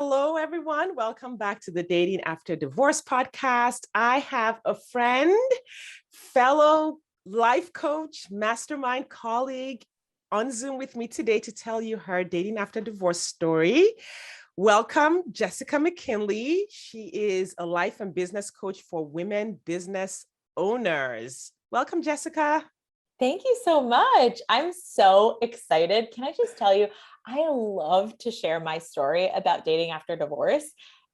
Hello, everyone. Welcome back to the Dating After Divorce podcast. I have a friend, fellow life coach, mastermind colleague on Zoom with me today to tell you her dating after divorce story. Welcome, Jessica McKinley. She is a life and business coach for women business owners. Welcome, Jessica. Thank you so much. I'm so excited. Can I just tell you, I love to share my story about dating after divorce.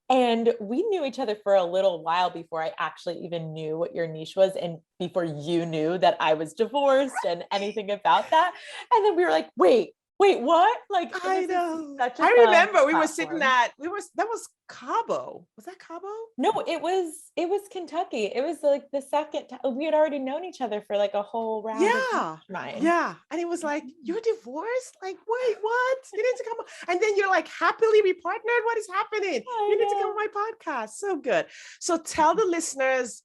And we knew each other for a little while before I actually even knew what your niche was and before you knew that I was divorced and anything about that. And then we were like, wait, what? Like, I know. Such a I remember we platform. were sitting that was Cabo. Was that Cabo? No, it was Kentucky. It was like the second time we had already known each other for like a whole round. Yeah. And it was like, you're divorced? Like, wait, what? You need to come on. And then you're like happily repartnered. What is happening? You need to come on my podcast. So good. So tell the listeners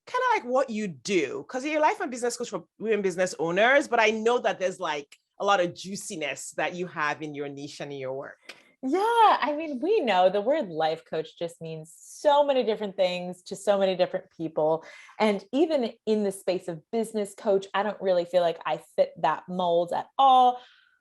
kind of like what you do, because you're a life and business coach for women business owners, but I know that there's like a lot of juiciness that you have in your niche and in your work. Yeah. I mean, we know the word life coach just means so many different things to so many different people. And even in the space of business coach, I don't really feel like I fit that mold at all.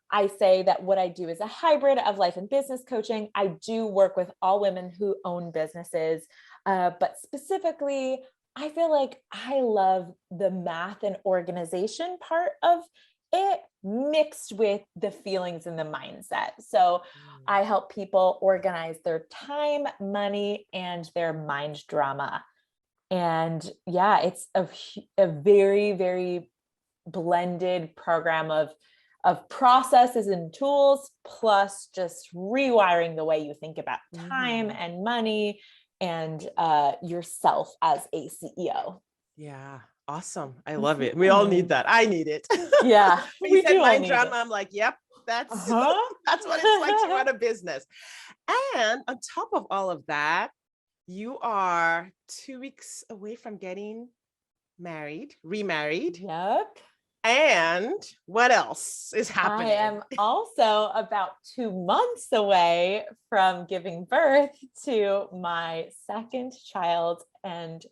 I say that what I do is a hybrid of life and business coaching. I do work with all women who own businesses, but specifically, I feel like I love the math and organization part of it mixed with the feelings and the mindset. So I help people organize their time, money, and their mind drama. And yeah, it's a very, very blended program of processes and tools, plus just rewiring the way you think about time and money and yourself as a CEO. Yeah. Awesome. I love it. We all need that. I need it. Yeah. When you said mind drama, I'm like, yep, that's that's what it's like to run a business. And on top of all of that, you are 2 weeks away from getting remarried. Yep. And what else is happening? I am also about 2 months away from giving birth to my second child and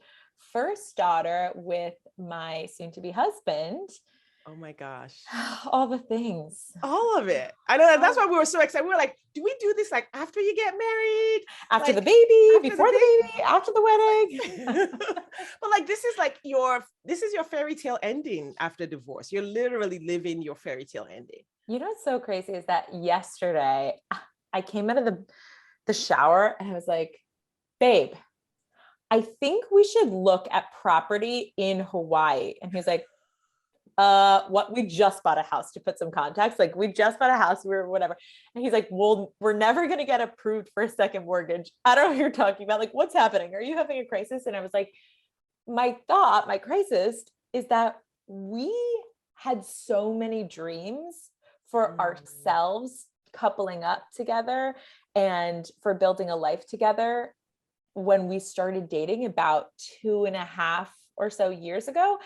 first daughter with my soon-to-be husband. Oh my gosh. All the things. All of it. I know that's why we were so excited. We were like, do we do this like after you get married? After the baby, before the baby, after the wedding. But like, this is your fairy tale ending after divorce. You're literally living your fairy tale ending. You know what's so crazy is that yesterday I came out of the shower and I was like, babe, I think we should look at property in Hawaii. And he's like, what? We just bought a house, to put some context. Like, we just bought a house, we were whatever. And he's like, well, we're never going to get approved for a second mortgage. I don't know what you're talking about. Like, what's happening? Are you having a crisis? And I was like, my crisis is that we had so many dreams for ourselves coupling up together and for building a life together when we started dating about 2.5 or so years ago.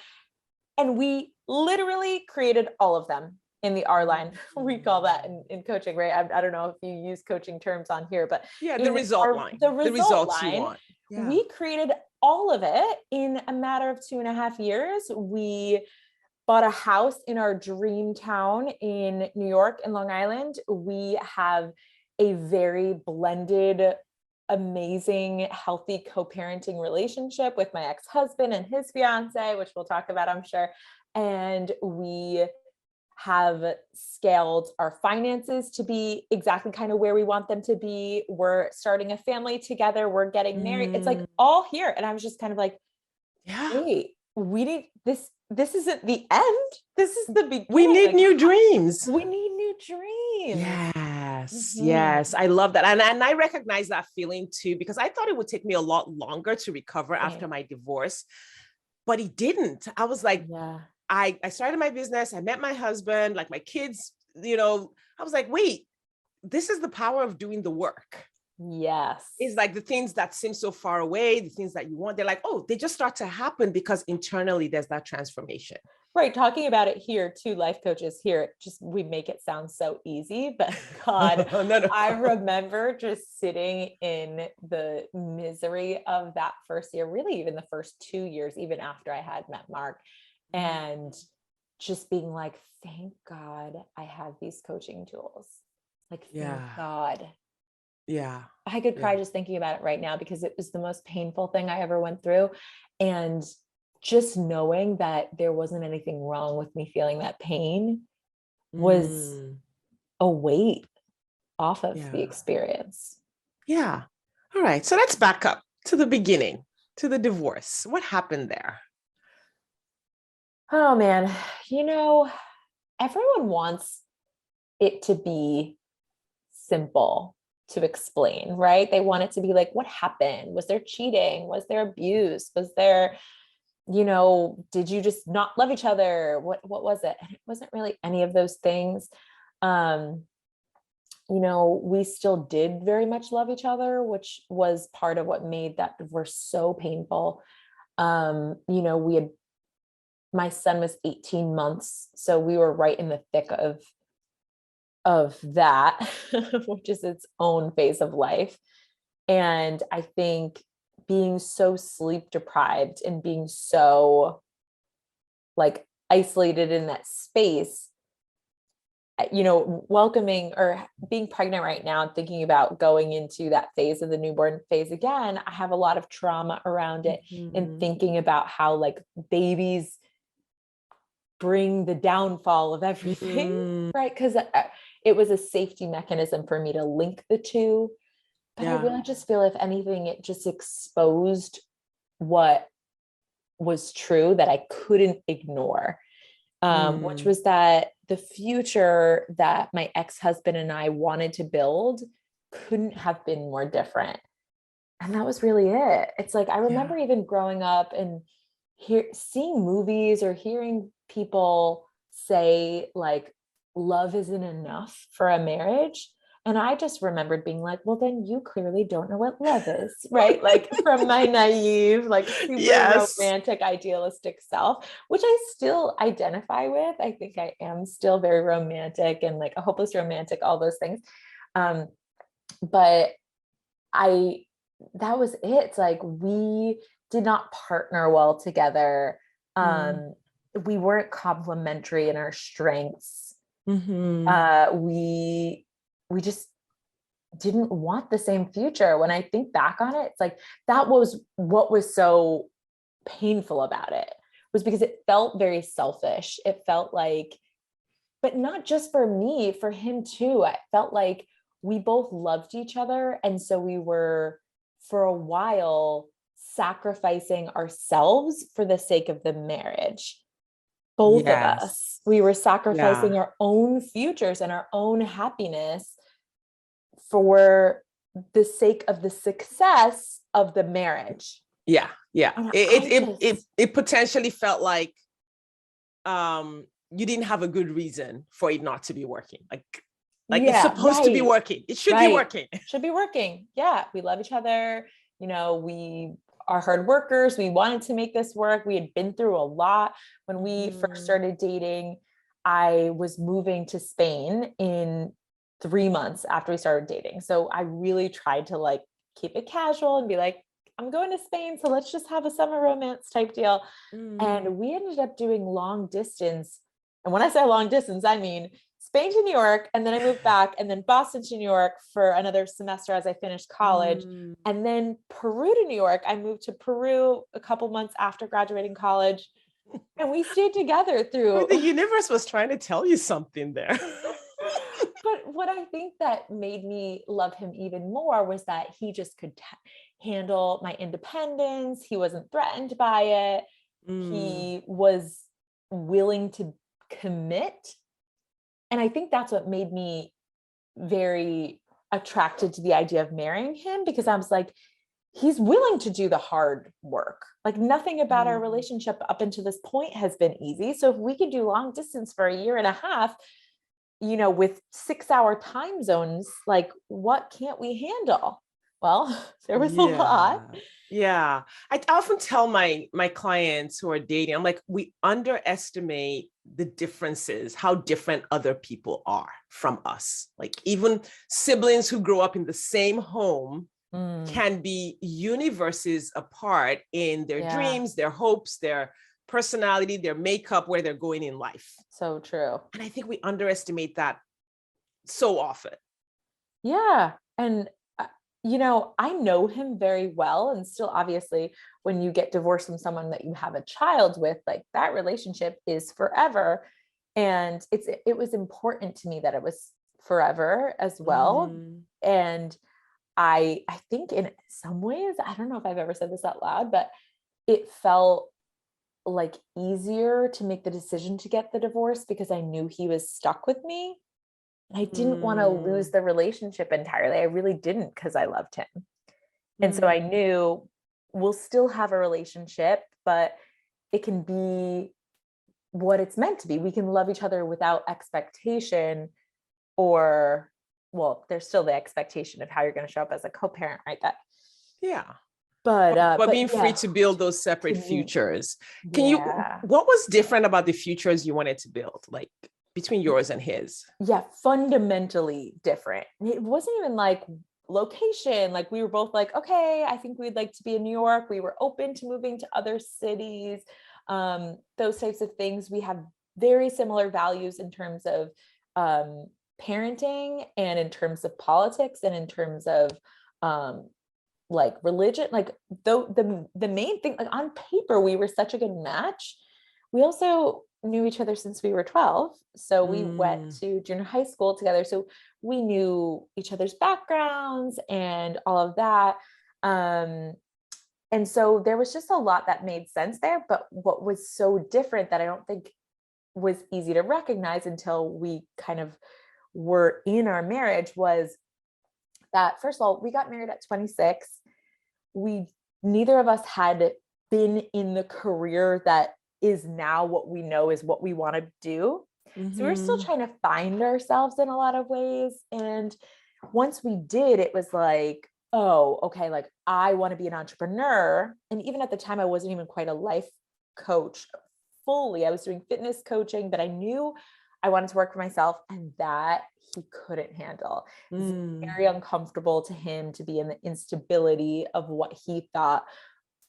And we literally created all of them in the R line. We call that in coaching, right? I don't know if you use coaching terms on here, but yeah, the result line, the results line, you want. Yeah. We created all of it in a matter of 2.5 years. We bought a house in our dream town in New York and Long Island. We have a very blended, amazing, healthy co-parenting relationship with my ex-husband and his fiance, which we'll talk about, I'm sure. And we have scaled our finances to be exactly kind of where we want them to be. We're starting a family together. We're getting married. It's like all here. And I was just kind of like, wait, we need this. This isn't the end. This is the beginning. We need new dreams. We need new dreams. Yes. I love that. And I recognize that feeling too, because I thought it would take me a lot longer to recover after my divorce, but it didn't. I was like, I started my business. I met my husband, like my kids, I was like, wait, this is the power of doing the work. Yes. It's like the things that seem so far away, the things that you want, they're like, oh, they just start to happen because internally there's that transformation. Right. Talking about it here, two life coaches here, just we make it sound so easy, but God, No, no. I remember just sitting in the misery of that first year, really even the first 2 years, even after I had met Mark, and just being like, thank God I have these coaching tools. Like, thank God. Yeah. I could cry just thinking about it right now because it was the most painful thing I ever went through. And just knowing that there wasn't anything wrong with me feeling that pain was a weight off of the experience. Yeah. All right. So let's back up to the beginning, to the divorce. What happened there? Oh man, everyone wants it to be simple to explain, right? They want it to be like, what happened? Was there cheating? Was there abuse? Was there, did you just not love each other? What was it? And it wasn't really any of those things. We still did very much love each other, which was part of what made that divorce so painful. My son was 18 months, so we were right in the thick of that, which is its own phase of life. And I think being so sleep deprived and being so like isolated in that space, welcoming or being pregnant right now and thinking about going into that phase of the newborn phase again, I have a lot of trauma around it and thinking about how like babies bring the downfall of everything, right? Because it was a safety mechanism for me to link the two. But I really just feel, if anything, it just exposed what was true that I couldn't ignore, which was that the future that my ex-husband and I wanted to build couldn't have been more different. And that was really it. It's like, I remember even growing up and seeing movies or hearing people say like, love isn't enough for a marriage. And I just remembered being like, well, then you clearly don't know what love is, right? Like from my naive, like super romantic, idealistic self, which I still identify with. I think I am still very romantic and like a hopeless romantic, all those things. But that was it. It's like, we did not partner well together. We weren't complementary in our strengths. We just didn't want the same future. When I think back on it, it's like, that was what was so painful about it, was because it felt very selfish. It felt like, but not just for me, for him too. I felt like we both loved each other. And so we were, for a while, sacrificing ourselves for the sake of the marriage. Both of us, we were sacrificing our own futures and our own happiness for the sake of the success of the marriage. Yeah. It potentially felt like you didn't have a good reason for it not to be working. Like it's supposed to be working. It should be working. It should be working. Yeah. We love each other. We are hard workers. We wanted to make this work. We had been through a lot. When we first started dating, I was moving to Spain in 3 months after we started dating. So I really tried to like keep it casual and be like, I'm going to Spain, so let's just have a summer romance type deal. And we ended up doing long distance. And when I say long distance, I mean Spain to New York, and then I moved back, and then Boston to New York for another semester as I finished college, and then Peru to New York. I moved to Peru a couple months after graduating college, and we stayed together through. The universe was trying to tell you something there. But what I think that made me love him even more was that he just could handle my independence. He wasn't threatened by it. He was willing to commit. And I think that's what made me very attracted to the idea of marrying him, because I was like, he's willing to do the hard work. Like nothing about our relationship up until this point has been easy. So if we could do long distance for 1.5 years, with 6-hour time zones, like what can't we handle? Well, there was a lot. Yeah. Yeah. I often tell my clients who are dating, I'm like, we underestimate the differences, how different other people are from us. Like even siblings who grow up in the same home Mm, can be universes apart in their yeah, dreams, their hopes, their personality, their makeup, where they're going in life. so true. And I think we underestimate that so often. Yeah. And, I know him very well. And still, obviously, when you get divorced from someone that you have a child with, like that relationship is forever. And it was important to me that it was forever as well. Mhm. And I think in some ways, I don't know if I've ever said this out loud, but it felt like easier to make the decision to get the divorce because I knew he was stuck with me. And I didn't want to lose Mm. the relationship entirely. I really didn't because I loved him. And so I Mm. knew we'll still have a relationship, but it can be what it's meant to be. We can love each other without expectation, or, well, there's still the expectation of how you're going to show up as a co-parent, right? That, Yeah. But but being free yeah, to build those to separate me, futures. yeah. What was different about the futures you wanted to build, like between yours and his? Yeah, fundamentally different. It wasn't even like location. Like we were both like, okay, I think we'd like to be in New York. We were open to moving to other cities, those types of things. We have very similar values in terms of um, parenting and in terms of politics and in terms of um, like religion. Like though the main thing, like on paper, we were such a good match. We also knew each other since we were 12. So we went Mm. to junior high school together. So we knew each other's backgrounds and all of that. Um, and so there was just a lot that made sense there. But what was so different that I don't think was easy to recognize until we kind of were in our marriage was that, first of all, we got married at 26. We Neither of us had been in the career that is now what we know is what we want to do. So we were still Mhm. trying to find ourselves in a lot of ways. And once we did, it was like, oh, okay, like I want to be an entrepreneur. And even at the time, I wasn't even quite a life coach fully. I was doing fitness coaching, but I knew I wanted to work for myself, and that he couldn't handle. It's Mm. very uncomfortable to him to be in the instability of what he thought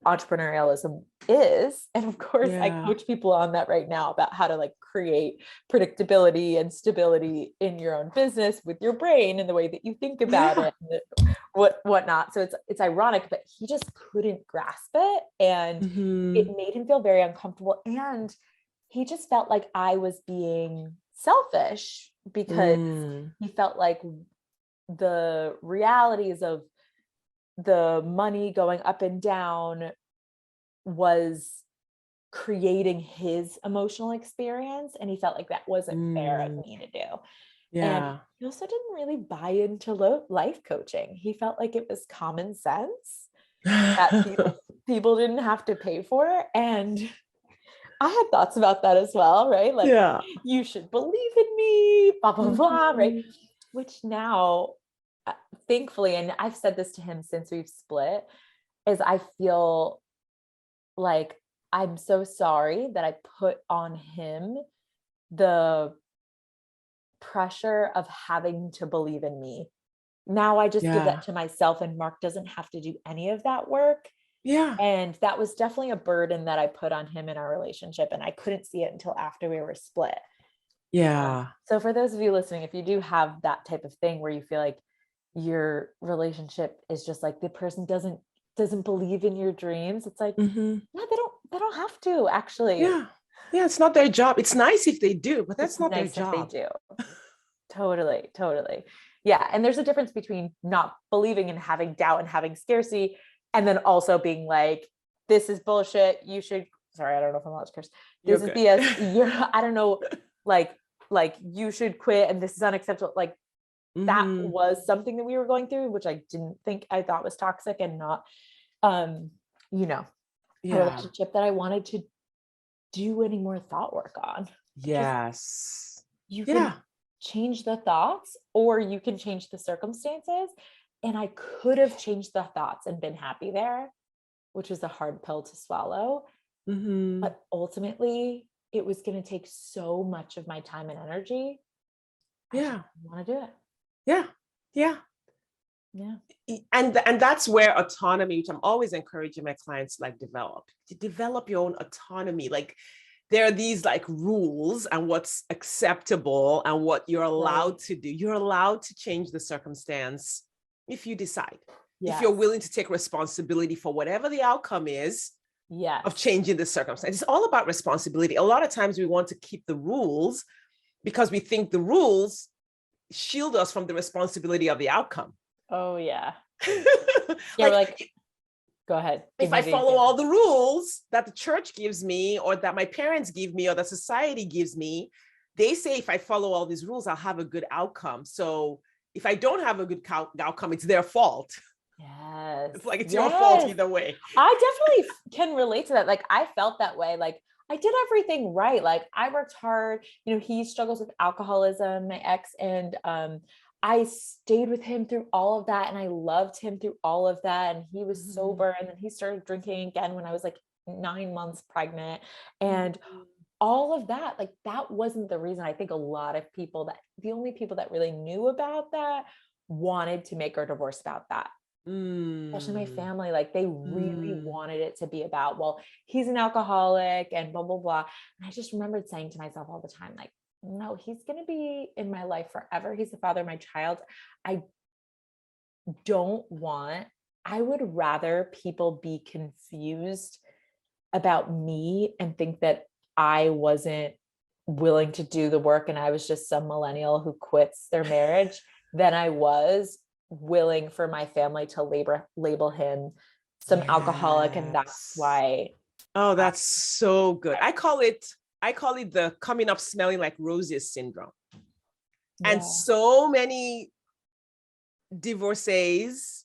entrepreneurialism is. And of course, I Yeah. coach people on that right now about how to like create predictability and stability in your own business with your brain and the way that you think about Yeah. it and whatnot. So it's ironic, but he just couldn't grasp it, and it Mhm. made him feel very uncomfortable. And he just felt like I was being selfish because Mm. he felt like the realities of the money going up and down was creating his emotional experience, and he felt like that wasn't fair of Mm. me to do. And Yeah. he also didn't really buy into life coaching. He felt like it was common sense that people didn't have to pay for, and I had thoughts about that as well, right? Like, Yeah. you should believe in me, blah blah blah, right? Mhm. Which now, uh, thankfully, and I've said this to him since we've split, is I feel like I'm so sorry that I put on him the pressure of having to believe in me. Now I just give Yeah. that to myself, and Mark doesn't have to do any of that work. Yeah. And that was definitely a burden that I put on him in our relationship. And I couldn't see it until after we were split. Yeah. So for those of you listening, if you do have that type of thing where you feel like your relationship is just like the person doesn't believe in your dreams, it's like, Mhm. yeah, they don't have to actually. Yeah. Yeah. It's not their job. It's nice if they do, but that's It's not their nice if they job. do. Totally, totally. Yeah. And there's a difference between not believing and having doubt and having scarcity, and then also being like, this is bullshit. You should, sorry, I don't know if I'm allowed to curse. You're This is good. BS. You're, I don't know, like, you should quit and this is unacceptable. Like, that Mhm. was something that we were going through, which I didn't think, I thought was toxic and not, um, you know, a Yeah. relationship that I wanted to do any more thought work on. Because Yes. you can Yeah. change the thoughts or you can change the circumstances. And I could have changed the thoughts and been happy there, which was a hard pill to swallow. Mm-hmm. But ultimately, it was going to take so much of my time and energy. I just Yeah. didn't want to do it. Yeah. Yeah. Yeah. And that's where autonomy, which I'm always encouraging my clients to like develop your own autonomy. Like there are these like rules and what's acceptable and what you're allowed to do. You're allowed to change the circumstance if you decide. If you're Yes. willing to take responsibility for whatever the outcome is Yes. of changing the circumstance. It's all about responsibility. A lot of times we want to keep the rules because we think the rules shield us from the responsibility of the outcome. Oh yeah. Like, like, go ahead. If I follow all the rules that the church gives me or that my parents give me or that society gives me, they say if I follow all these rules, I'll have a good outcome. So if I don't have a good outcome, it's their fault. Yes. It's like, it's your fault either way. I definitely can relate to that. Like I felt that way. Like I did everything right. Like I worked hard, you know, he struggles with alcoholism, my ex, and I stayed with him through all of that. And I loved him through all of that. And he was sober. And then he started drinking again when I was like 9 months pregnant. And all of that, like that wasn't the reason. I think a lot of people the only people that really knew about that wanted to make our divorce about that. Especially my family, like they really wanted it to be about, well, he's an alcoholic and blah, blah, blah. And I just remembered saying to myself all the time, like, no, he's going to be in my life forever. He's the father of my child. I would rather people be confused about me and think that I wasn't willing to do the work and I was just some millennial who quits their marriage than I was willing for my family to label him some alcoholic. And that's why. Oh, that's so good. I call it the coming up smelling like roses syndrome. Yeah. And so many divorcees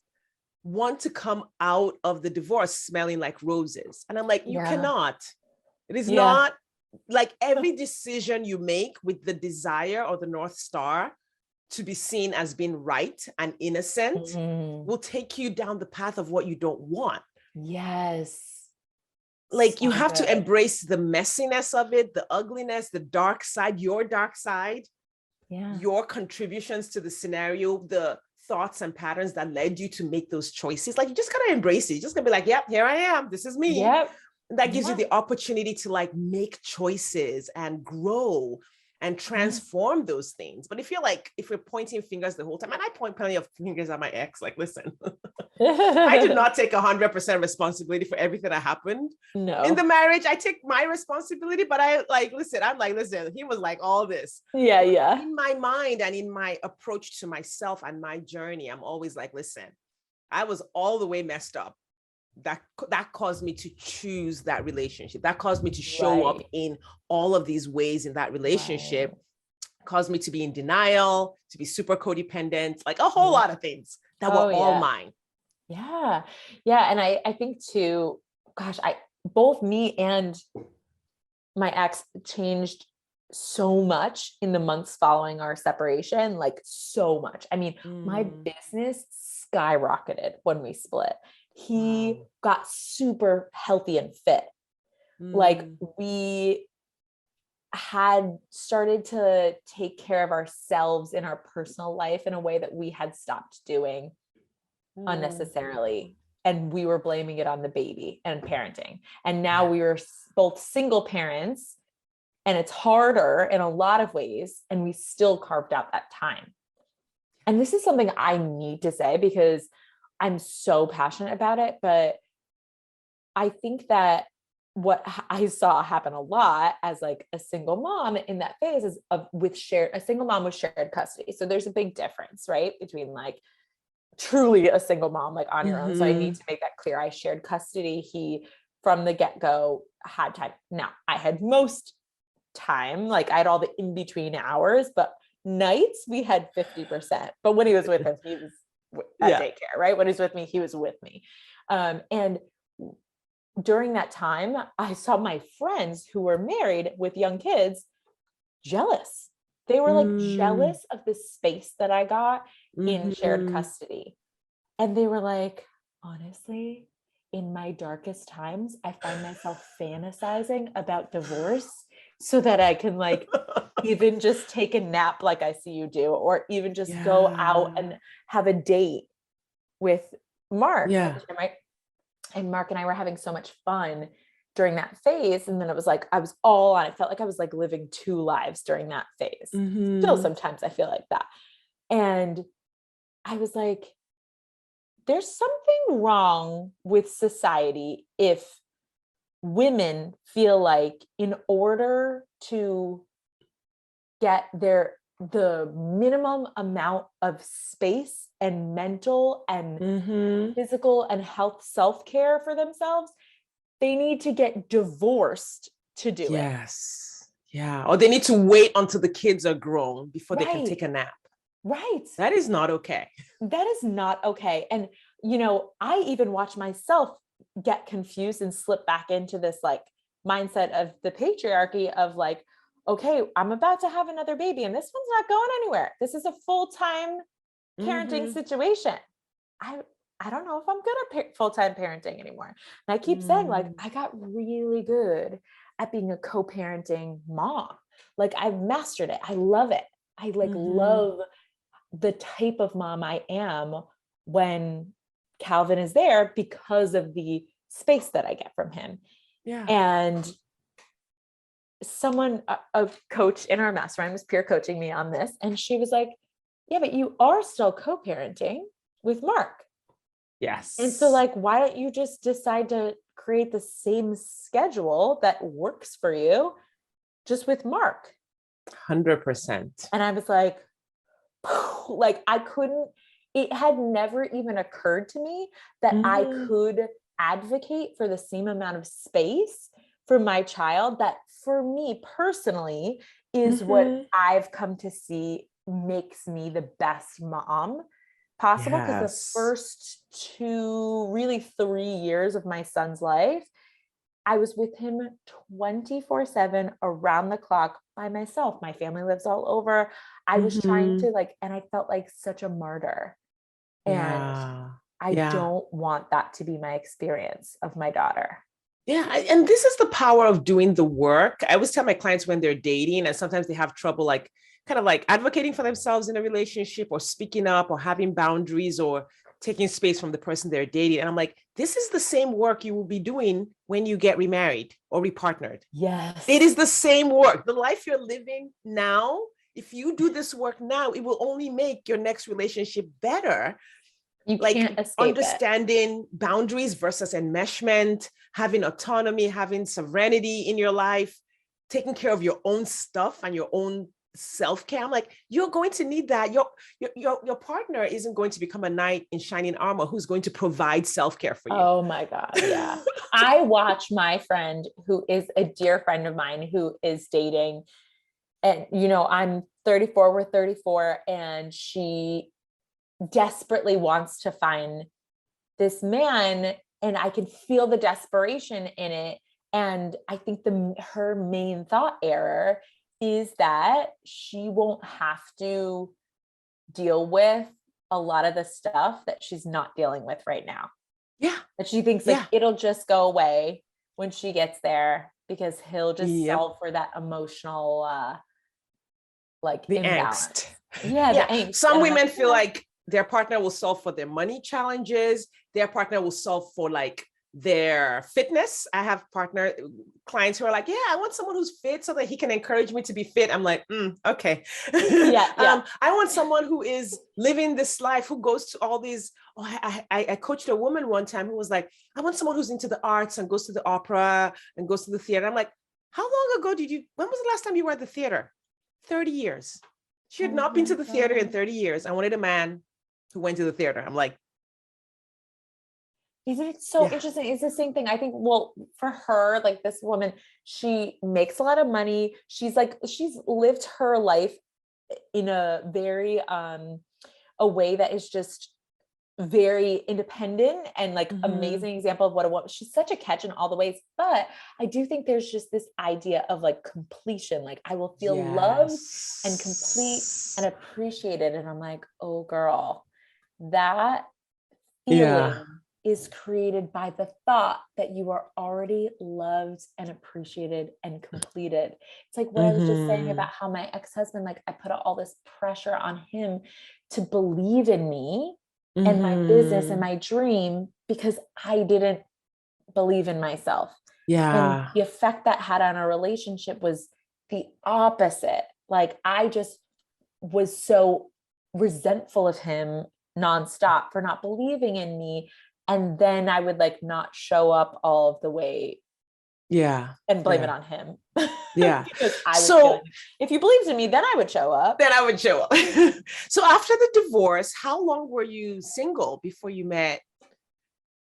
want to come out of the divorce smelling like roses. And I'm like, you cannot. It is not like every decision you make with the desire or the North Star to be seen as being right and innocent will take you down the path of what you don't want. Yes. Like you have to embrace the messiness of it, the ugliness, the dark side, your contributions to the scenario, the thoughts and patterns that led you to make those choices. Like you just gotta embrace it. You're just gonna be like, yep, here I am. This is me. Yep. And that gives you the opportunity to like make choices and grow and transform those things. But if we're pointing fingers the whole time, and I point plenty of fingers at my ex, like, listen, I did not take 100% responsibility for everything that happened. No. In the marriage, I take my responsibility, but I'm like, listen, he was like all this. Yeah. In my mind and in my approach to myself and my journey, I'm always like, listen, I was all the way messed up. That caused me to choose that relationship. That caused me to show up in all of these ways in that relationship. Caused me to be in denial, to be super codependent, like a whole lot of things that were all mine. Yeah. Yeah. And I think too, gosh, both me and my ex changed so much in the months following our separation, like so much. I mean, my business skyrocketed when we split. He got super healthy and fit. Like we had started to take care of ourselves in our personal life in a way that we had stopped doing unnecessarily. And we were blaming it on the baby and parenting. And now we were both single parents and it's harder in a lot of ways. And we still carved out that time. And this is something I need to say because I'm so passionate about it, but I think that what I saw happen a lot as like a single mom in that phase is a single mom with shared custody. So there's a big difference, right? Between like truly a single mom, like on your own. So I need to make that clear. I shared custody. He from the get-go had time. Now I had most time, like I had all the in-between hours, but nights we had 50%. But when he was with him, he was at daycare, right? When he's with me, he was with me. And during that time, I saw my friends who were married with young kids jealous. They were like jealous of the space that I got in shared custody. And they were like, honestly, in my darkest times, I find myself fantasizing about divorce so that I can like even just take a nap like I see you do, or even just go out Yeah. and have a date with Mark. Yeah. Right? And Mark and I were having so much fun during that phase. And then it was like, I was all on, it felt like I was like living two lives during that phase. Still, Mm-hmm. sometimes I feel like that. And I was like, there's something wrong with society if women feel like in order to get the minimum amount of space and mental and Mm-hmm. physical and health self-care for themselves, they need to get divorced to do it. Yes. Yeah. Or they need to wait until the kids are grown before they can Right. take a nap. Right. That is not okay. That is not okay. And, I even watch myself get confused and slip back into this like mindset of the patriarchy of like, okay, I'm about to have another baby and this one's not going anywhere. This is a full-time parenting Mm-hmm. situation. I don't know if I'm good at full-time parenting anymore. And I keep saying like, Mm. I got really good at being a co-parenting mom. Like I've mastered it. I love it. I like Mm-hmm. love the type of mom I am when Calvin is there because of the space that I get from him. Yeah. And someone, a coach in our mastermind was peer coaching me on this. And she was like, yeah, but you are still co-parenting with Mark. Yes. And so like, why don't you just decide to create the same schedule that works for you just with Mark? 100%. And I was like, I couldn't, it had never even occurred to me that I Mm-hmm. could advocate for the same amount of space for my child that for me personally is what Mm-hmm. I've come to see makes me the best mom possible. Because the Yes. first really 3 years of my son's life, I was with him 24/7 around the clock by myself. My family lives all over. I was trying Mm-hmm. to and I felt like such a martyr. And Yeah. I Yeah. don't want that to be my experience of my daughter. Yeah. And this is the power of doing the work. I always tell my clients when they're dating, and sometimes they have trouble, like kind of like advocating for themselves in a relationship or speaking up or having boundaries or taking space from the person they're dating. And I'm like, this is the same work you will be doing when you get remarried or repartnered. It Yes. is the same work. The life you're living now, if you do this work now, it will only make your next relationship better. You Like can't escape it. understanding boundaries versus enmeshment, having autonomy, having sovereignty in your life, taking care of your own stuff and your own self-care. I'm like, you're going to need that. Your partner isn't going to become a knight in shining armor who's going to provide self-care for you. Oh my God. Yeah. I watch my friend who is a dear friend of mine who is dating, and I'm 34, we're 34, and she desperately wants to find this man, and I can feel the desperation in it. And I think her main thought error is that she won't have to deal with a lot of the stuff that she's not dealing with right now. Yeah. That she thinks like Yeah. it'll just go away when she gets there because he'll just Yep. solve for that emotional The imbalance. angst. Yeah, the Yeah. angst. Some And I'm like, women feel like their partner will solve for their money challenges. Their partner will solve for like their fitness. I have clients who are like, yeah, I want someone who's fit so that he can encourage me to be fit. I'm like, okay. yeah. I want someone who is living this life, who goes to all these. Oh, I coached a woman one time who was like, I want someone who's into the arts and goes to the opera and goes to the theater. I'm like, how long ago when was the last time you were at the theater? 30 years. She had Oh not been my to the theater in God. 30 years. I wanted a man who went to the theater. I'm like, Isn't it so yeah. interesting? It's the same thing. I think, well, for her, like this woman, she makes a lot of money. She's lived her life in a very, a way that is just very independent and like Mm-hmm. amazing example of what a woman. She's such a catch in all the ways. But I do think there's just this idea of like completion. Like I will feel loved and complete and Yes. appreciated. And I'm like, oh girl, that Yeah. feeling is created by the thought that you are already loved and appreciated and completed. It's like what I was just saying about how my ex-husband, like I put all this pressure on him to believe in me and my business and my dream because I didn't believe in myself. And Yeah. the effect that had on our relationship was the opposite. Like I just was so resentful of him nonstop for not believing in me. And then I would like not show up all of the way Yeah. and blame it Yeah. on him. Yeah. Because I was feeling, So if you believed in me, then I would show up. then I would show up. So after the divorce, how long were you single before you met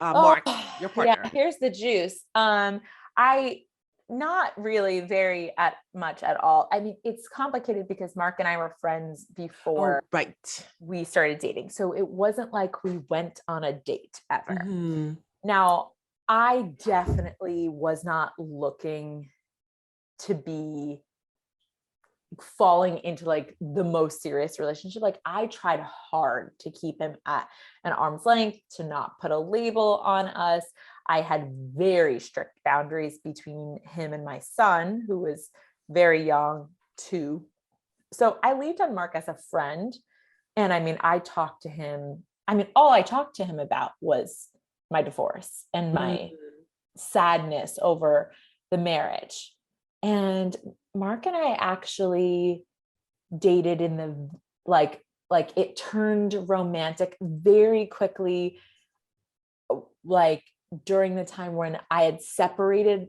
Mark, your Yeah, partner? here's the juice. I not really very at much at all. I mean, it's complicated because Mark and I were friends before Oh, right. we started dating. So it wasn't like we went on a date ever. Mm-hmm. Now, I definitely was not looking to be falling into like the most serious relationship. Like I tried hard to keep him at an arm's length, to not put a label on us. I had very strict boundaries between him and my son, who was very young too. So I leaned on Mark as a friend. And I mean, I talked to him. I mean, all I talked to him about was my divorce and my sadness over the marriage. And Mark and I actually dated in the like it turned romantic very quickly, like during the time when I had separated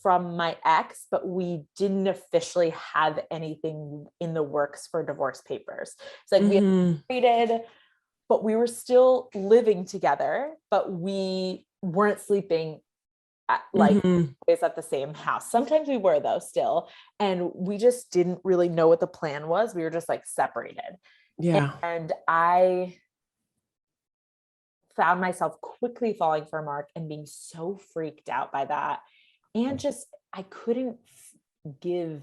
from my ex, but we didn't officially have anything in the works for divorce papers. It's like we had separated, but we were still living together, but we weren't sleeping like always at the same house. Sometimes we were though still, and we just didn't really know what the plan was. We were just like separated. Yeah. And I found myself quickly falling for Mark and being so freaked out by that. And just, I couldn't give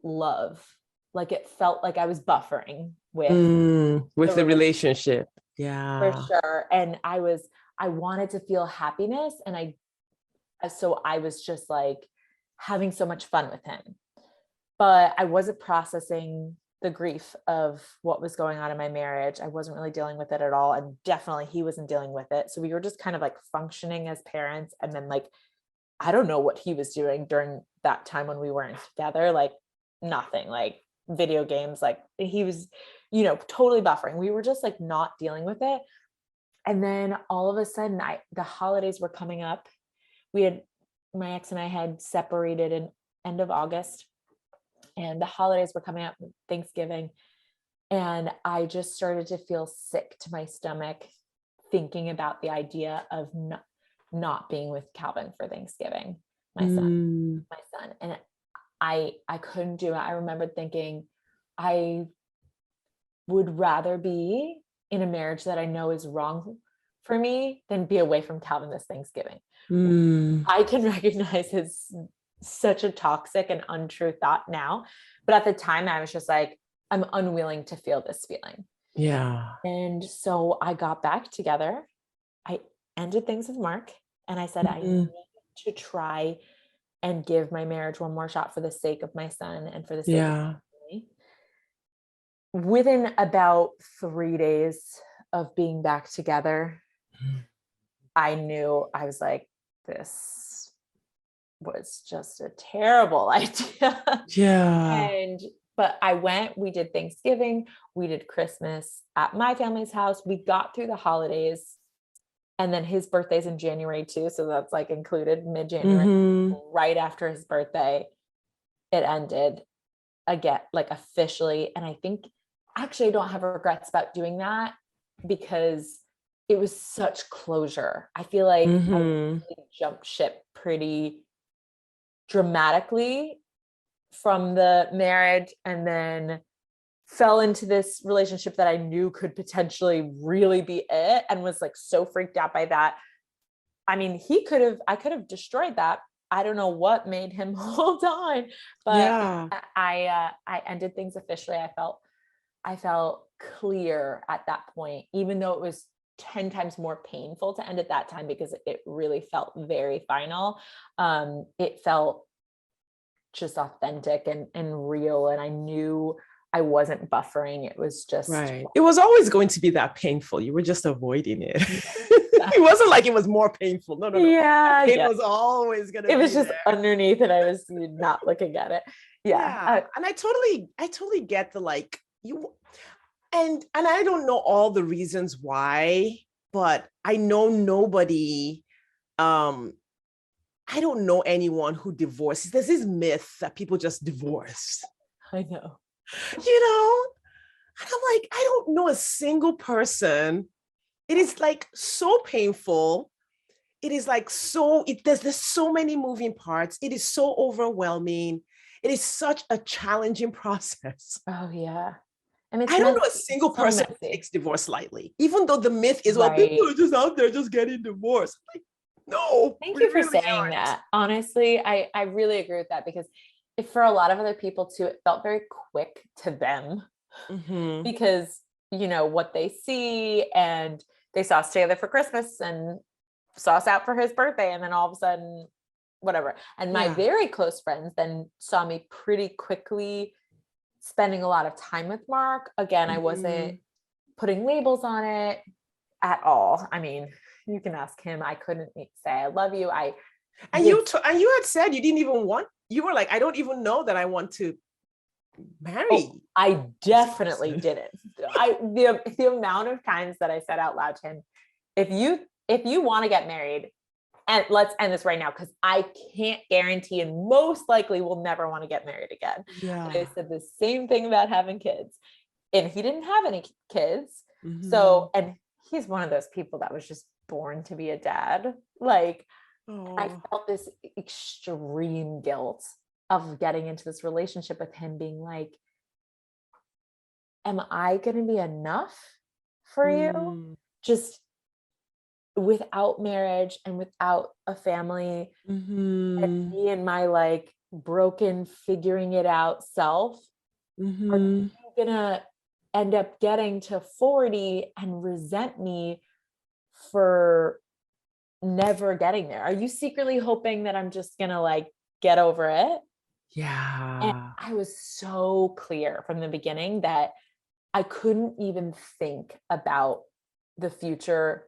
love. Like it felt like I was buffering with the relationship. for Yeah. sure. And I wanted to feel happiness. And so I was just like having so much fun with him, but I wasn't processing the grief of what was going on in my marriage. I wasn't really dealing with it at all. And definitely he wasn't dealing with it. So we were just kind of like functioning as parents. And then like, I don't know what he was doing during that time when we weren't together, like nothing, like video games, like he was, totally buffering. We were just like not dealing with it. And then all of a sudden the holidays were coming up. My ex and I had separated in end of August, and the holidays were coming up, Thanksgiving. And I just started to feel sick to my stomach thinking about the idea of not being with Calvin for Thanksgiving, my son. And I couldn't do it. I remembered thinking I would rather be in a marriage that I know is wrong for me than be away from Calvin this Thanksgiving. I can recognize his such a toxic and untrue thought now. But at the time I was just like, I'm unwilling to feel this feeling. Yeah. And so I got back together. I ended things with Mark and I said, I need to try and give my marriage one more shot for the sake of my son and for the sake of my family. Within about 3 days of being back together, I knew, I was like, this was just a terrible idea. Yeah. But I went, we did Thanksgiving, we did Christmas at my family's house. We got through the holidays, and then his birthday's in January too. So that's like included mid-January, right after his birthday, it ended again, like officially. And I think actually I don't have regrets about doing that because it was such closure. I feel like I really jumped ship pretty dramatically from the marriage and then fell into this relationship that I knew could potentially really be it, and was like so freaked out by that. I mean, I could have destroyed that. I don't know what made him hold on, but I ended things officially. I felt clear at that point, even though it was 10 times more painful to end at that time because it really felt very final. It felt just authentic and real. And I knew I wasn't buffering. It was just, right. It was always going to be that painful. You were just avoiding it. It wasn't like it was more painful. No. Yeah. It was always going to be It was just there. underneath and I was not looking at it. Yeah. And I totally get the like you, and I don't know all the reasons why, but I know nobody, I don't know anyone who divorces. There's this myth that people just divorce. I know. And I'm like, I don't know a single person. It is like so painful. It is like there's so many moving parts. It is so overwhelming. It is such a challenging process. Oh yeah. And it's I don't know a single person who messy. takes divorce lightly, even though the myth is, well, Right. people are just out there just getting divorced. Like, no. Thank we you for really saying aren't. that. Honestly, I really agree with that because for a lot of other people too, it felt very quick to them Mhm. because, what they see, and they saw us together for Christmas and saw us out for his birthday. And then all of a sudden, whatever. And my Yeah. very close friends then saw me pretty quickly spending a lot of time with Mark. Again, I wasn't putting labels on it at all. I mean, you can ask him. I couldn't say I love you. And you had said you didn't even want. You were like, I don't even know that I want to marry. Oh, I definitely didn't. The amount of times that I said out loud to him, if you want to get married, and let's end this right now because I can't guarantee and most likely will never want to get married again. Yeah. And I said the same thing about having kids, and he didn't have any kids. Mhm. So, and he's one of those people that was just born to be a dad. Like, I felt this extreme guilt of getting into this relationship with him, being like, am I going to be enough for you? Just without marriage and without a family, and me and my like broken figuring it out self, are you gonna end up getting to 40 and resent me for never getting there? Are you secretly hoping that I'm just gonna like get over it? Yeah. And I was so clear from the beginning that I couldn't even think about the future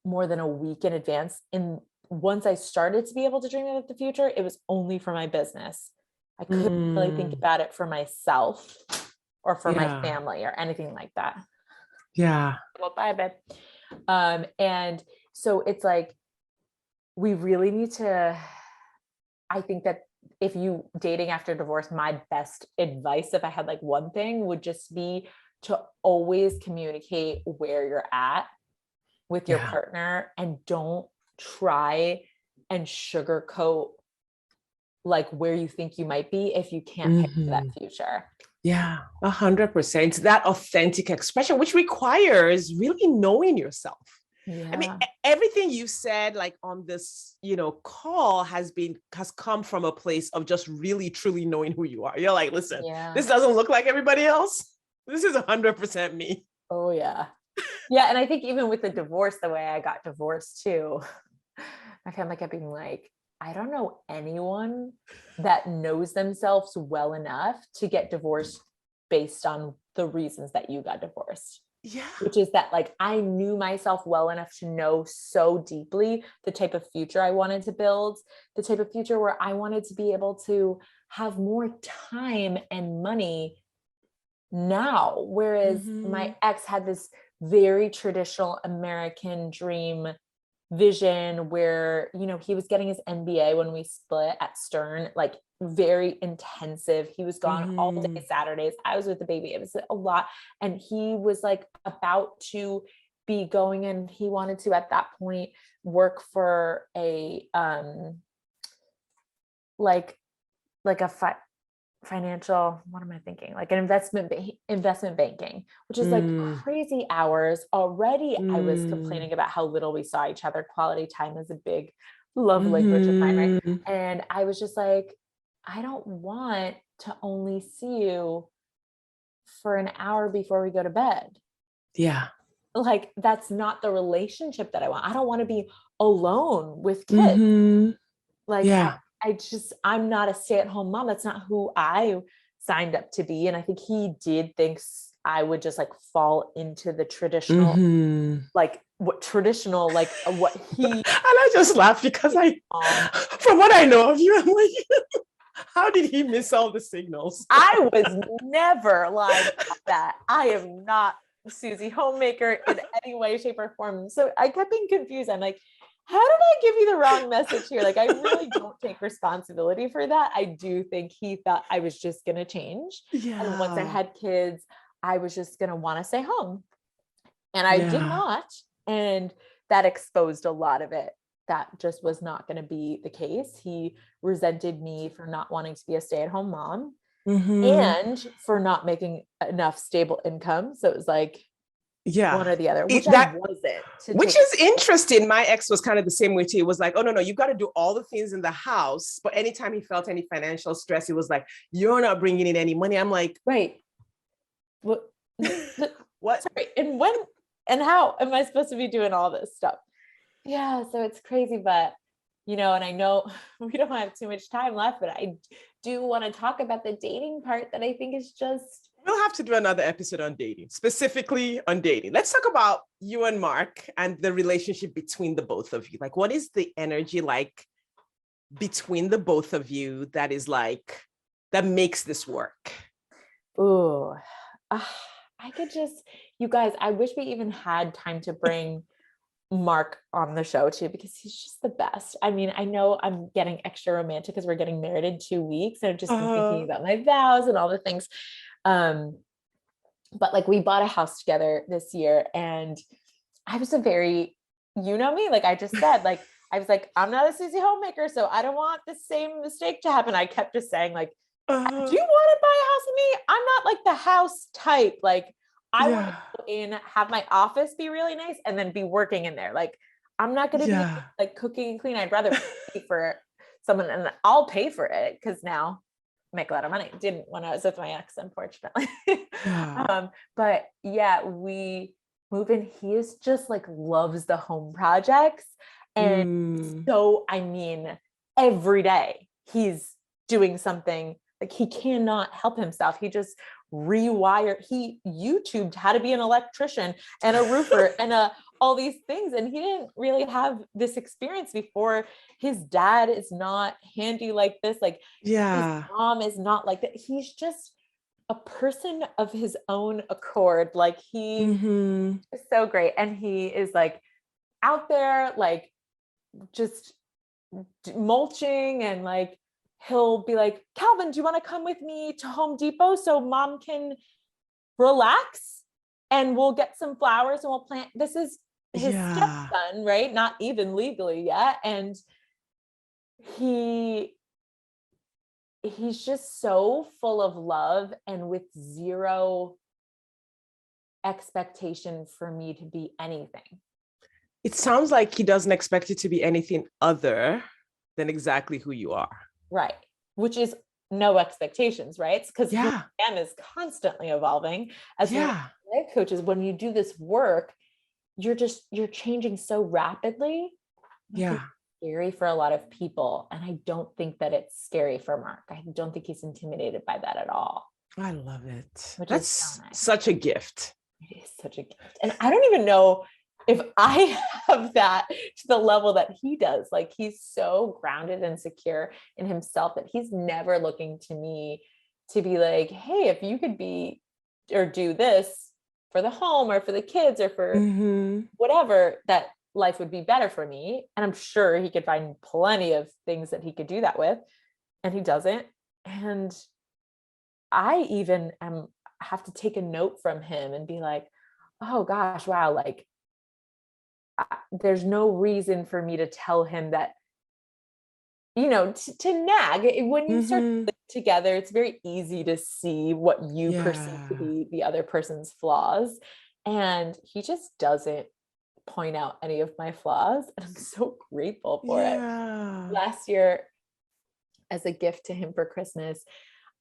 more than a week in advance. And once I started to be able to dream about the future, it was only for my business. I couldn't really think about it for myself or for my family or anything like that. Yeah. Well, bye, babe. And so it's like, we really need to, I think that if you dating after divorce, my best advice, if I had like one thing, would just be to always communicate where you're at with your partner, and don't try and sugarcoat like where you think you might be if you can't picture that future. Yeah, 100%. That authentic expression, which requires really knowing yourself. Yeah. I mean, everything you said, like on this, call has come from a place of just really, truly knowing who you are. You're like, listen, this doesn't look like everybody else. This is 100% me. Oh yeah. Yeah. And I think even with the divorce, the way I got divorced too, my family kept being like, I don't know anyone that knows themselves well enough to get divorced based on the reasons that you got divorced. Yeah. Which is that like, I knew myself well enough to know so deeply the type of future I wanted to build, the type of future where I wanted to be able to have more time and money now. Whereas my ex had this very traditional American dream vision where, he was getting his MBA when we split at Stern, like very intensive. He was gone all day Saturdays. I was with the baby. It was a lot. And he was like about to be going, and he wanted to, at that point, work for a, like a financial, what am I thinking? Like an investment banking, which is like crazy hours already. I was complaining about how little we saw each other. Quality time is a big love language of mine, right? And I was just like, I don't want to only see you for an hour before we go to bed. Yeah. like, that's not the relationship that I want. I don't want to be alone with kids. Mm-hmm. Like, Yeah. I'm not a stay-at-home mom. That's not who I signed up to be. And I think he did think I would just like fall into the traditional, Mm-hmm. like what he And I just laugh because from what I know of you, I'm like, how did he miss all the signals? I was never like that. I am not Susie Homemaker in any way, shape, or form. So I kept being confused. I'm like, how did I give you the wrong message here? Like, I really don't take responsibility for that. I do think he thought I was just going to change. Yeah. And once I had kids, I was just going to want to stay home. And I did Yeah. not. And that exposed a lot of it. That just was not going to be the case. He resented me for not wanting to be a stay-at-home mom and for not making enough stable income. So it was like one or the other, which I wasn't. Which is interesting. My ex was kind of the same way too. It was like, oh, no, you got to do all the things in the house. But anytime he felt any financial stress, it was like, you're not bringing in any money. I'm like, right. What? Sorry. And how am I supposed to be doing all this stuff? Yeah. So it's crazy, but and I know we don't have too much time left, but I do want to talk about the dating part that I think is just. We'll have to do another episode on dating, specifically on dating. Let's talk about you and Mark and the relationship between the both of you. Like, what is the energy like between the both of you that is like, that makes this work? Ooh, you guys, I wish we even had time to bring Mark on the show too, because he's just the best. I mean, I know I'm getting extra romantic because we're getting married in 2 weeks, and I've just been thinking about my vows and all the things. But like, we bought a house together this year, and I was me, like I just said, like, I was like, I'm not a Susie Homemaker, so I don't want the same mistake to happen. I kept just saying like, do you want to buy a house with me? I'm not like the house type. Like, I want to go in, have my office be really nice, and then be working in there. Like, I'm not going to be like cooking and cleaning. I'd rather pay for someone, and I'll pay for it because now I make a lot of money. Didn't when I was with my ex, unfortunately. But yeah, we move in. He is just like loves the home projects. And so, I mean, every day he's doing something. Like, he cannot help himself. He just he YouTubed how to be an electrician and a roofer and all these things. And he didn't really have this experience before. His dad is not handy like this. Like, his mom is not like that. He's just a person of his own accord. Like, he is so great. And he is like out there, like just mulching, and like, he'll be like, Calvin, do you want to come with me to Home Depot so mom can relax, and we'll get some flowers and we'll plant. This is his stepson, right? Not even legally yet. And he's just so full of love and with zero expectation for me to be anything. It sounds like he doesn't expect you to be anything other than exactly who you are. Right. Which is no expectations, right? Because who I am is constantly evolving. As life coaches, when you do this work, you're changing so rapidly. It's scary for a lot of people. And I don't think that it's scary for Mark. I don't think he's intimidated by that at all. I love it. That's so nice. Such a gift. It is such a gift. And I don't even know if I have that to the level that he does. Like, he's so grounded and secure in himself that he's never looking to me to be like, hey, if you could be or do this for the home or for the kids or for whatever, that life would be better for me. And I'm sure he could find plenty of things that he could do that with, and he doesn't. And I even have to take a note from him and be like, oh gosh, wow, like, there's no reason for me to tell him that, to nag. When you start to live together, it's very easy to see what you perceive to be the other person's flaws. And he just doesn't point out any of my flaws. And I'm so grateful for it. Last year, as a gift to him for Christmas,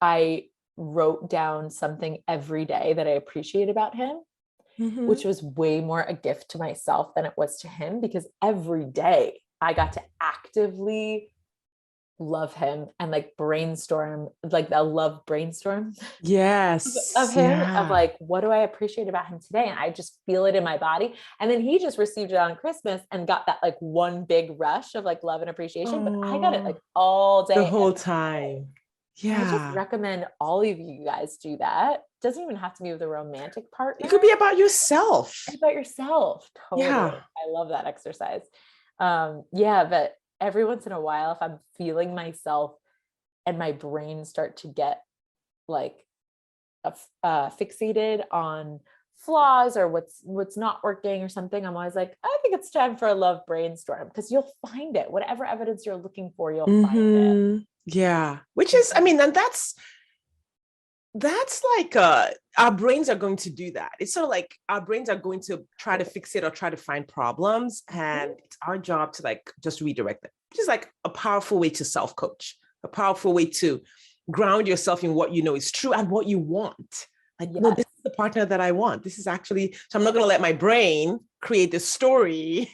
I wrote down something every day that I appreciate about him. Mhm. which was way more a gift to myself than it was to him, because every day I got to actively love him and like brainstorm, like the love brainstorm of Yes. him, of Yeah. like, what do I appreciate about him today? And I just feel it in my body. And then he just received it on Christmas and got that like one big rush of like love and appreciation. But I got it Oh, like all the day, whole every day. time. And I just Yeah. recommend all of you guys do that. Doesn't even have to be with a romantic It partner. could be about yourself. It's about yourself. Totally. Yeah. I love that exercise. Yeah, but every once in a while, if I'm feeling myself and my brain start to get like fixated on flaws or what's not working or something, I'm always like, I think it's time for a love brainstorm, because you'll find it. Whatever evidence you're looking for, you'll find it. Yeah. Which is, I mean, and that's like our brains are going to do that. It's sort of like our brains are going to try to fix it or try to find problems, and it's our job to like just redirect them, which is like a powerful way to self-coach, a powerful way to ground yourself in what you know is true and what you want. Like, no, Yes. this is the partner that I want. This is actually, so I'm not going to let my brain create this story.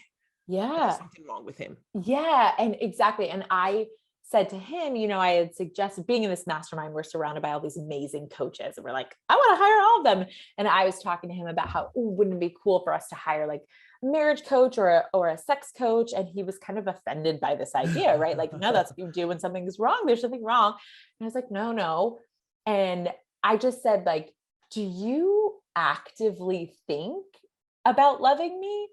Yeah. There's something wrong with him. Yeah. And exactly. And I said to him, I had suggested, being in this mastermind, we're surrounded by all these amazing coaches, and we're like, I want to hire all of them. And I was talking to him about how, wouldn't it be cool for us to hire like a marriage coach or a sex coach? And he was kind of offended by this idea, right? Like, no, that's what you do when something's wrong. There's something wrong. And I was like, no. And I just said, like, do you actively think about loving me?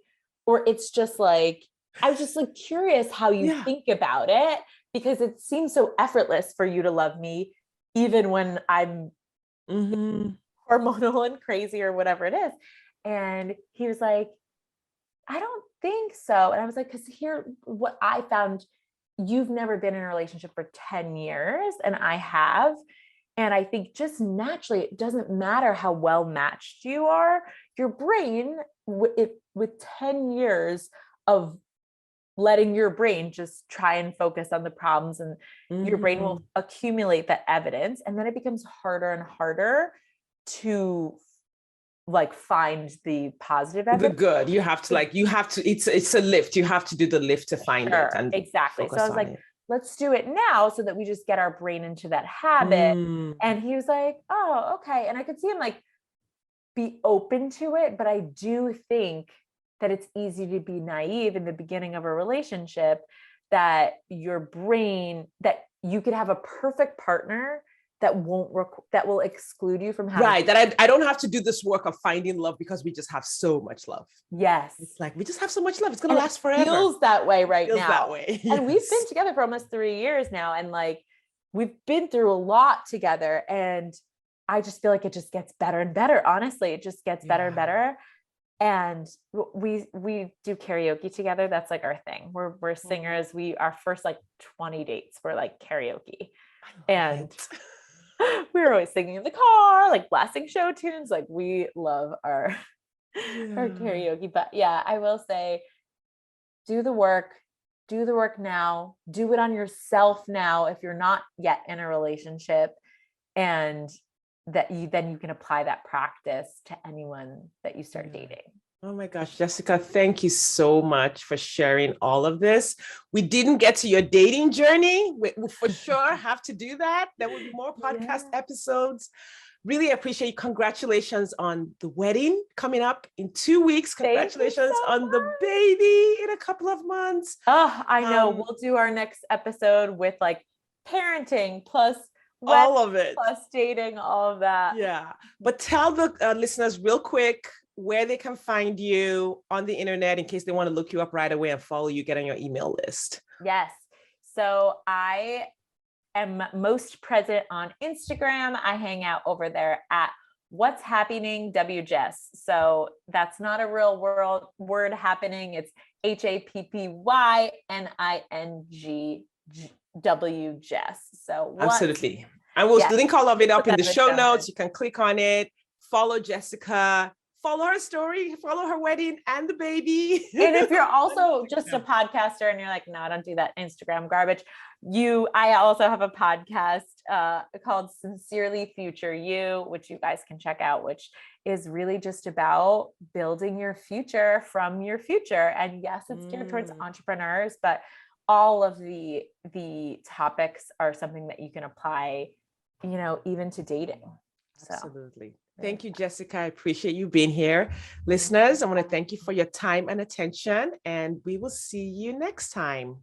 Or it's just like, I was just like curious how you think about it, because it seems so effortless for you to love me, even when I'm hormonal and crazy or whatever it is. And he was like, I don't think so. And I was like, because here, what I found, you've never been in a relationship for 10 years and I have. And I think just naturally, it doesn't matter how well matched you are, your brain, with 10 years of letting your brain just try and focus on the problems, and your brain will accumulate that evidence. And then it becomes harder and harder to like find the positive evidence. The good. You have to, it's a lift. You have to do the lift to find it. And exactly. So I was like, let's do it now so that we just get our brain into that habit. And he was like, oh, okay. And I could see him like be open to it, but I do think that it's easy to be naive in the beginning of a relationship, that your brain, that you could have a perfect partner that that will exclude you from having that I don't have to do this work of finding love, because we just have so much love. Yes. It's like, we just have so much love. It's going to last forever. It feels that way right now. That way. Yes. And we've been together for almost 3 years now. And like, we've been through a lot together, and I just feel like it just gets better and better. Honestly, it just gets better and better. And we do karaoke together. That's like our thing. We're singers. Our first like 20 dates were like karaoke. And we were always singing in the car, like blasting show tunes. Like, we love our karaoke. But yeah, I will say, do the work now, do it on yourself now if you're not yet in a relationship, and then you can apply that practice to anyone that you start dating. Oh my gosh, Jessica, thank you so much for sharing all of this. We didn't get to your dating journey. We for sure have to do that. There will be more podcast episodes. Really appreciate you. Congratulations on the wedding coming up in 2 weeks. Congratulations on the baby in a couple of months. Oh, I know. We'll do our next episode with like parenting plus all of it, plus dating, all of that. Yeah. But tell the listeners real quick where they can find you on the internet in case they want to look you up right away and follow you, get on your email list. Yes. So I am most present on Instagram. I hang out over there at What's Happening WJess. So that's not a real word happening. It's HAPPYNINGWJess. So absolutely. And we'll link all of it up in the show notes. You can click on it, follow Jessica, follow her story, follow her wedding and the baby. And if you're also just a podcaster and you're like, no, I don't do that Instagram garbage. I also have a podcast called Sincerely Future You, which you guys can check out, which is really just about building your future from your future. And yes, it's geared towards entrepreneurs, but all of the topics are something that you can apply, even to dating. Absolutely. Thank you, Jessica. I appreciate you being here. Listeners, I want to thank you for your time and attention, and we will see you next time.